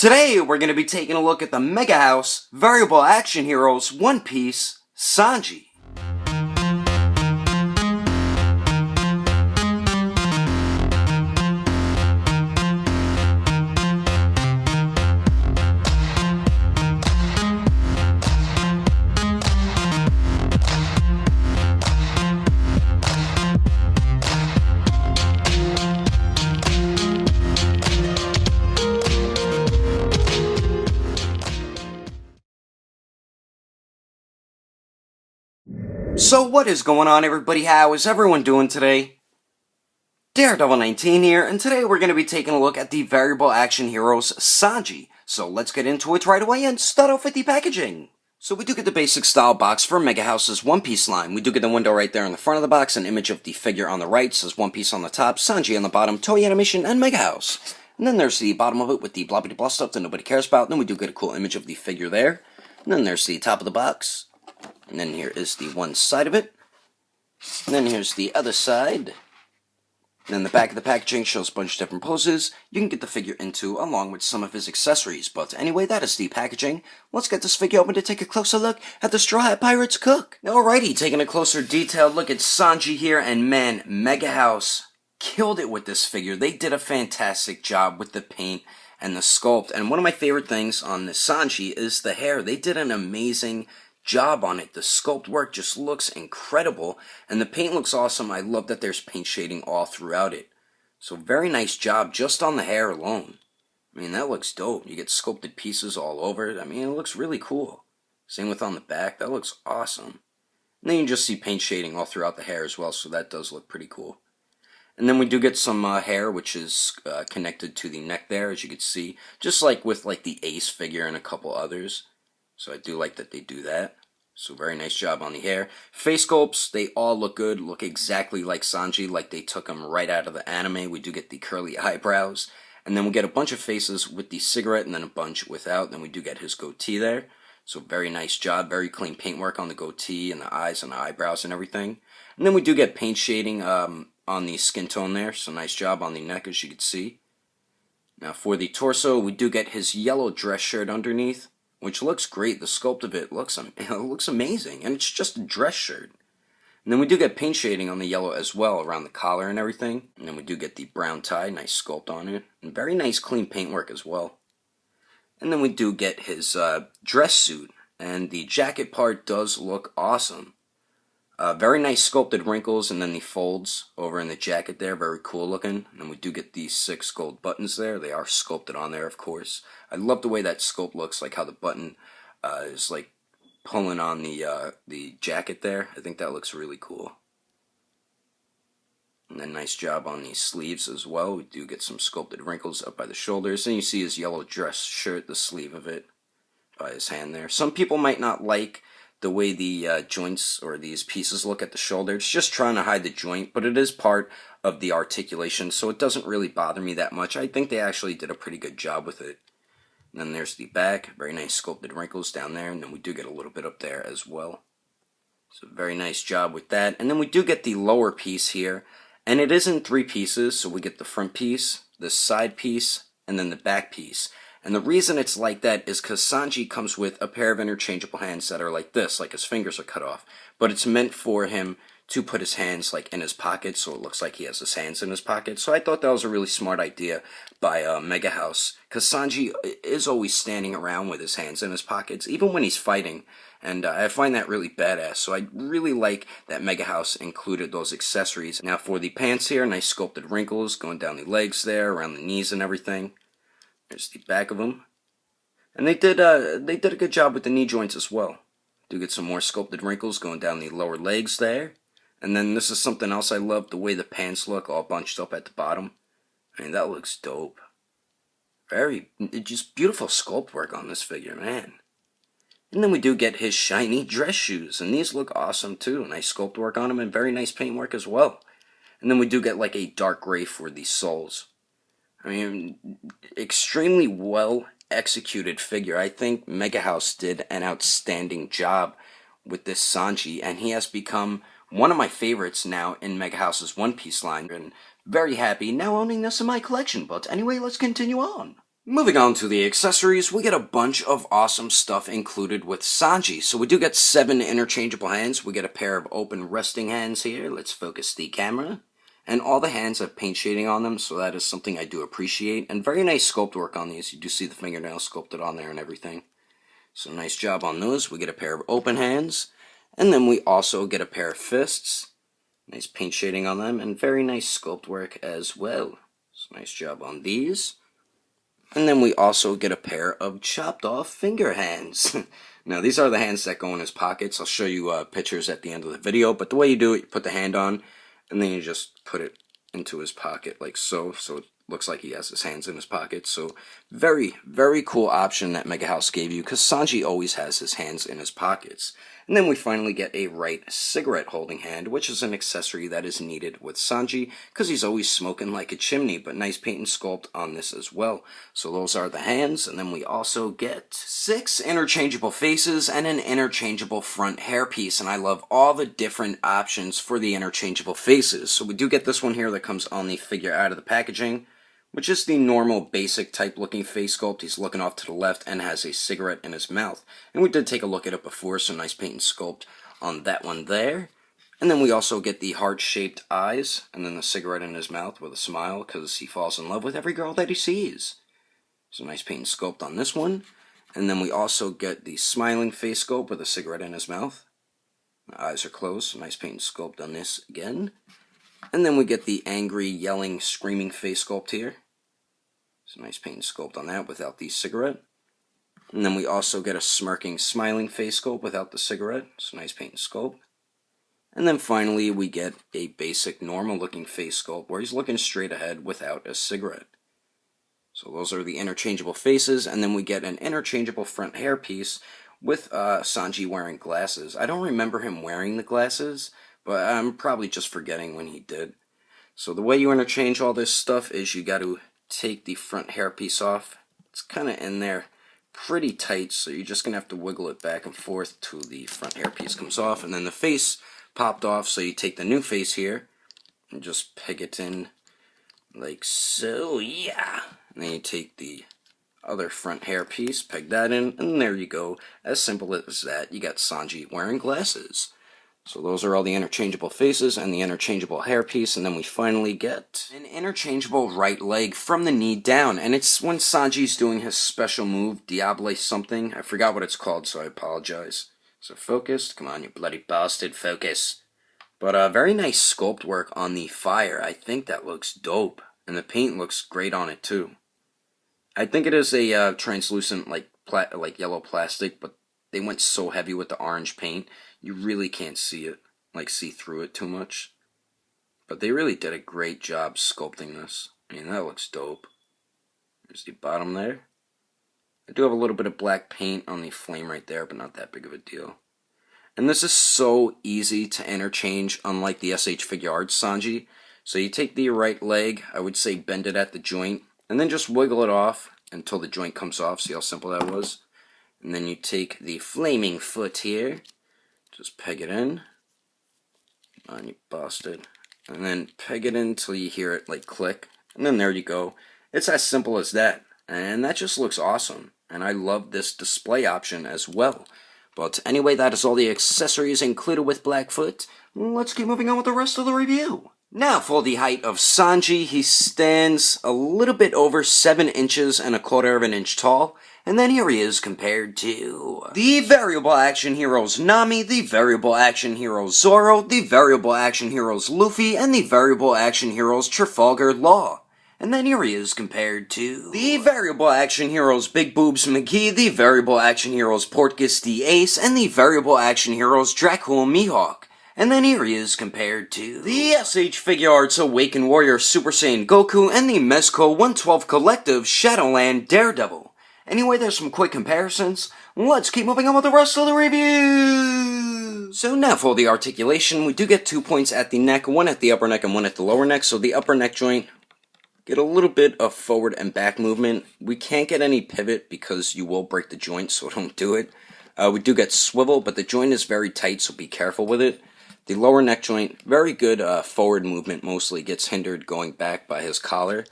Today we're going to be taking a look at the Megahouse Variable Action Heroes One Piece Sanji. So what is going on, everybody? How is everyone doing today? Daredevil19 here, and today we're going to be taking a look at the Variable Action Heroes Sanji. So let's get into it right away and start off with the packaging. So we do get the basic style box for Megahouse's One Piece line. We do get the window right there in the front of the box, an image of the figure on the right, says One Piece on the top, Sanji on the bottom, Toei Animation, and Megahouse. And then there's the bottom of it with the blobbity blah stuff that nobody cares about. Then we do get a cool image of the figure there. And then there's the top of the box. And then here is the one side of it. And then here's the other side. And then the back of the packaging shows a bunch of different poses you can get the figure into, along with some of his accessories. But anyway, that is the packaging. Let's get this figure open to take a closer look at the Straw Hat Pirates cook. Alrighty, taking a closer detailed look at Sanji here, and man, Megahouse killed it with this figure. They did a fantastic job with the paint and the sculpt. And one of my favorite things on this Sanji is the hair. They did an amazing job on it. The sculpt work just looks incredible, and the paint looks awesome. I love that there's paint shading all throughout it. So very nice job just on the hair alone. I mean, that looks dope. You get sculpted pieces all over it. I mean, it looks really cool. Same with on the back. That looks awesome. And then you just see paint shading all throughout the hair as well, so that does look pretty cool. And then we do get some hair, which is connected to the neck there, as you can see, just like with like the Ace figure and a couple others. So I do like that they do that. So very nice job on the hair. Face sculpts, they all look good, look exactly like Sanji, like they took them right out of the anime. We do get the curly eyebrows. And then we get a bunch of faces with the cigarette and then a bunch without. Then we do get his goatee there. So very nice job, very clean paintwork on the goatee and the eyes and the eyebrows and everything. And then we do get paint shading on the skin tone there. So nice job on the neck, as you can see. Now for the torso, we do get his yellow dress shirt underneath, which looks great. The sculpt of it looks amazing, and it's just a dress shirt. And then we do get paint shading on the yellow as well, around the collar and everything. And then we do get the brown tie, nice sculpt on it, and very nice clean paintwork as well. And then we do get his dress suit, and the jacket part does look awesome. Very nice sculpted wrinkles, and then the folds over in the jacket there, very cool looking. And then we do get these 6 gold buttons there. They are sculpted on there, of course. I love the way that sculpt looks, like how the button is like pulling on the jacket there. I think that looks really cool. And then nice job on these sleeves as well. We do get some sculpted wrinkles up by the shoulders. And you see his yellow dress shirt, the sleeve of it, by his hand there. Some people might not like the way the joints or these pieces look at the shoulder. It's just trying to hide the joint, but it is part of the articulation, so it doesn't really bother me that much. I think they actually did a pretty good job with it. And then there's the back, very nice sculpted wrinkles down there, and then we do get a little bit up there as well. So very nice job with that. And then we do get the lower piece here, and it is in 3 pieces, so we get the front piece, the side piece, and then the back piece. And the reason it's like that is because Sanji comes with a pair of interchangeable hands that are like this, like his fingers are cut off. But it's meant for him to put his hands like in his pockets, so it looks like he has his hands in his pockets. So I thought that was a really smart idea by Megahouse, because Sanji is always standing around with his hands in his pockets, even when he's fighting. And I find that really badass, so I really like that Megahouse included those accessories. Now for the pants here, nice sculpted wrinkles going down the legs there, around the knees and everything. There's the back of them. And they did a good job with the knee joints as well. Do get some more sculpted wrinkles going down the lower legs there. And then this is something else I love, the way the pants look all bunched up at the bottom. I mean, that looks dope. Just beautiful sculpt work on this figure, man. And then we do get his shiny dress shoes, and these look awesome too. Nice sculpt work on them and very nice paint work as well. And then we do get like a dark gray for the soles. I mean, extremely well executed figure. I think Megahouse did an outstanding job with this Sanji, and he has become one of my favorites now in Megahouse's One Piece line. And very happy now owning this in my collection. But anyway, let's continue on. Moving on to the accessories, we get a bunch of awesome stuff included with Sanji. So we do get 7 interchangeable hands. We get a pair of open resting hands here. Let's focus the camera. And all the hands have paint shading on them, so that is something I do appreciate. And very nice sculpt work on these. You do see the fingernails sculpted on there and everything. So nice job on those. We get a pair of open hands. And then we also get a pair of fists. Nice paint shading on them, and very nice sculpt work as well. So nice job on these. And then we also get a pair of chopped off finger hands. Now these are the hands that go in his pockets. I'll show you pictures at the end of the video, but the way you do it, you put the hand on, and then you just put it into his pocket like so. So it looks like he has his hands in his pocket. So very, very cool option that Megahouse gave you, because Sanji always has his hands in his pockets. And then we finally get a right cigarette holding hand, which is an accessory that is needed with Sanji, because he's always smoking like a chimney, but nice paint and sculpt on this as well. So those are the hands, and then we also get 6 interchangeable faces and an interchangeable front hairpiece, and I love all the different options for the interchangeable faces. So we do get this one here that comes on the figure out of the packaging, which is the normal basic type looking face sculpt. He's looking off to the left and has a cigarette in his mouth. And we did take a look at it before, so nice paint and sculpt on that one there. And then we also get the heart-shaped eyes, and then the cigarette in his mouth with a smile, because he falls in love with every girl that he sees. So nice paint and sculpt on this one. And then we also get the smiling face sculpt with a cigarette in his mouth. The eyes are closed, so nice paint and sculpt on this again. And then we get the angry, yelling, screaming face sculpt here. So nice paint and sculpt on that without the cigarette. And then we also get a smirking, smiling face sculpt without the cigarette. So nice paint and sculpt. And then finally we get a basic, normal looking face sculpt where he's looking straight ahead without a cigarette. So those are the interchangeable faces. And then we get an interchangeable front hairpiece with Sanji wearing glasses. I don't remember him wearing the glasses, but I'm probably just forgetting when he did. So the way you interchange all this stuff is you got to take the front hairpiece off. It's kind of in there pretty tight, so you're just going to have to wiggle it back and forth till the front hairpiece comes off. And then the face popped off, so you take the new face here and just peg it in like so, yeah. And then you take the other front hairpiece, peg that in, and there you go. As simple as that, you got Sanji wearing glasses. So those are all the interchangeable faces and the interchangeable hairpiece, and then we finally get an interchangeable right leg from the knee down, and it's when Sanji's doing his special move, DIABLE something. I forgot what it's called, so I apologize. So focused, come on, you bloody bastard, focus. But very nice sculpt work on the fire. I think that looks dope, and the paint looks great on it too. I think it is a translucent like yellow plastic, but they went so heavy with the orange paint, you really can't see it, like see through it too much. But they really did a great job sculpting this. I mean, that looks dope. There's the bottom there. I do have a little bit of black paint on the flame right there, but not that big of a deal. And this is so easy to interchange, unlike the SH Figure Arts Sanji. So you take the right leg, I would say bend it at the joint, and then just wiggle it off until the joint comes off. See how simple that was? And then you take the flaming foot here, just peg it in. Come on, you bastard. And then peg it in until you hear it like click. And then there you go. It's as simple as that. And that just looks awesome. And I love this display option as well. But anyway, that is all the accessories included with Blackfoot. Let's keep moving on with the rest of the review. Now for the height of Sanji, he stands a little bit over 7 inches and 1/4 of an inch tall. And then here he is compared to the Variable Action Heroes Nami, the Variable Action Heroes Zoro, the Variable Action Heroes Luffy, and the Variable Action Heroes Trafalgar Law. And then here he is compared to the Variable Action Heroes Big Boobs McGee, the Variable Action Heroes Portgas the Ace, and the Variable Action Heroes Dracul Mihawk. And then here he is compared to the SH Figure Arts Awakened Warrior Super Saiyan Goku and the Mezco 112 Collective Shadowland Daredevil. Anyway, there's some quick comparisons. Let's keep moving on with the rest of the review. So now for the articulation, we do get 2 points at the neck, 1 at the upper neck and 1 at the lower neck. So the upper neck joint, get a little bit of forward and back movement. We can't get any pivot because you will break the joint, so don't do it. We do get swivel, but the joint is very tight, so be careful with it. The lower neck joint, very good forward movement, mostly gets hindered going back by his collar.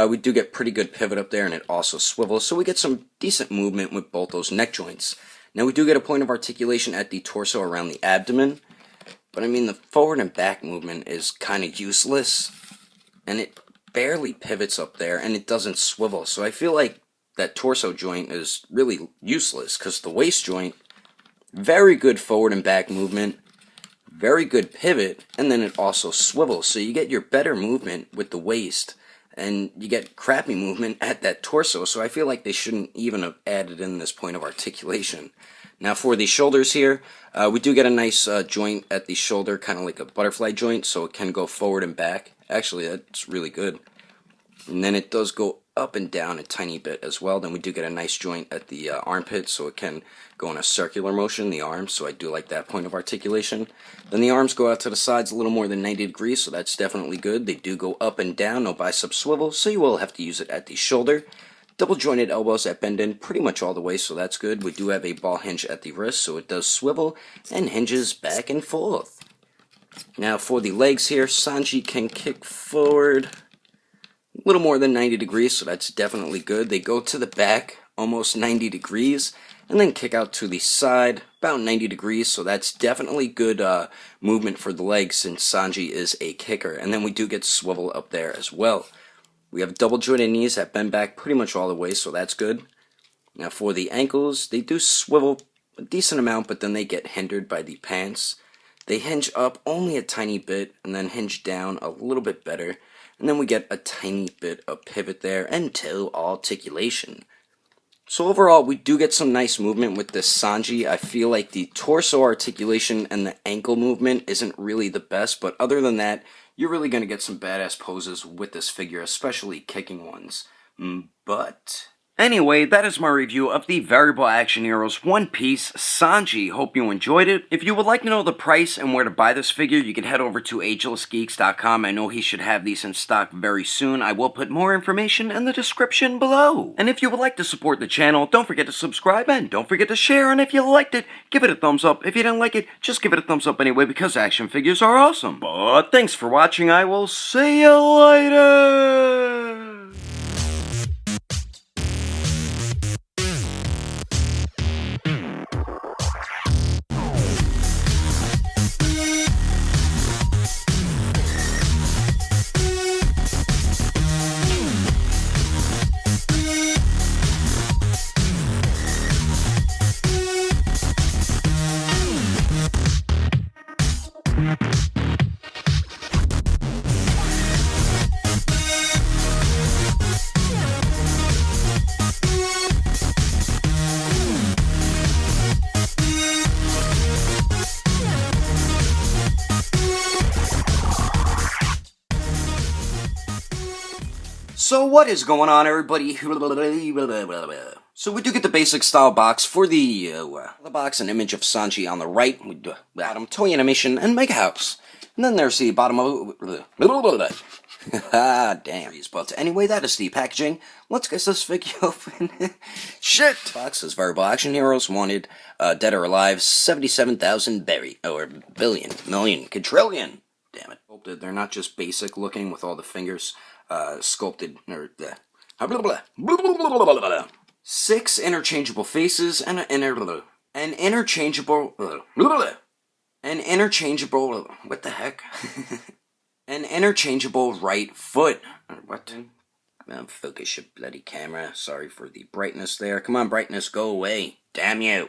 We do get pretty good pivot up there, and it also swivels, so we get some decent movement with both those neck joints. Now we do get a point of articulation at the torso around the abdomen, but I mean the forward and back movement is kind of useless, and it barely pivots up there, and it doesn't swivel, so I feel like that torso joint is really useless, because the waist joint, very good forward and back movement, very good pivot, and then it also swivels, so you get your better movement with the waist, and you get crappy movement at that torso, so I feel like they shouldn't even have added in this point of articulation. Now for the shoulders here, we do get a nice joint at the shoulder, kind of like a butterfly joint, so it can go forward and back. Actually, that's really good. And then it does go up and down a tiny bit as well. Then we do get a nice joint at the armpit, so it can go in a circular motion, the arms, so I do like that point of articulation. Then the arms go out to the sides a little more than 90 degrees, so that's definitely good. They do go up and down, no bicep swivel, so you will have to use it at the shoulder. Double jointed elbows that bend in pretty much all the way, so that's good. We do have a ball hinge at the wrist, so it does swivel and hinges back and forth. Now for the legs here, Sanji can kick forward a little more than 90 degrees, so that's definitely good. They go to the back almost 90 degrees, and then kick out to the side about 90 degrees, so that's definitely good movement for the legs since Sanji is a kicker. And then we do get swivel up there as well. We have double jointed knees that bend back pretty much all the way, so that's good. Now for the ankles, they do swivel a decent amount, but then they get hindered by the pants. They hinge up only a tiny bit, and then hinge down a little bit better. And then we get a tiny bit of pivot there and toe articulation. So overall, we do get some nice movement with this Sanji. I feel like the torso articulation and the ankle movement isn't really the best, but other than that, you're really going to get some badass poses with this figure, especially kicking ones. But anyway, that is my review of the Variable Action Heroes One Piece Sanji. Hope you enjoyed it. If you would like to know the price and where to buy this figure, you can head over to agelessgeeks.com. I know he should have these in stock very soon. I will put more information in the description below. And if you would like to support the channel, don't forget to subscribe and don't forget to share. And if you liked it, give it a thumbs up. If you didn't like it, just give it a thumbs up anyway, because action figures are awesome. But thanks for watching. I will see you later. So what is going on, everybody? So we do get the basic style box for the box, an image of Sanji on the right, with the bottom toy animation and Megahouse. And then there's the bottom of damn. But anyway, that is the packaging. Let's get this figure open. Shit! Box is Variable Action Heroes wanted, dead or alive, 77,000 million, quadrillion. Damn it. They're not just basic looking with all the fingers sculpted, or 6 interchangeable faces and an interchangeable, what the heck? An interchangeable right foot. What? Focus your bloody camera. Sorry for the brightness there. Come on, brightness, go away. Damn you.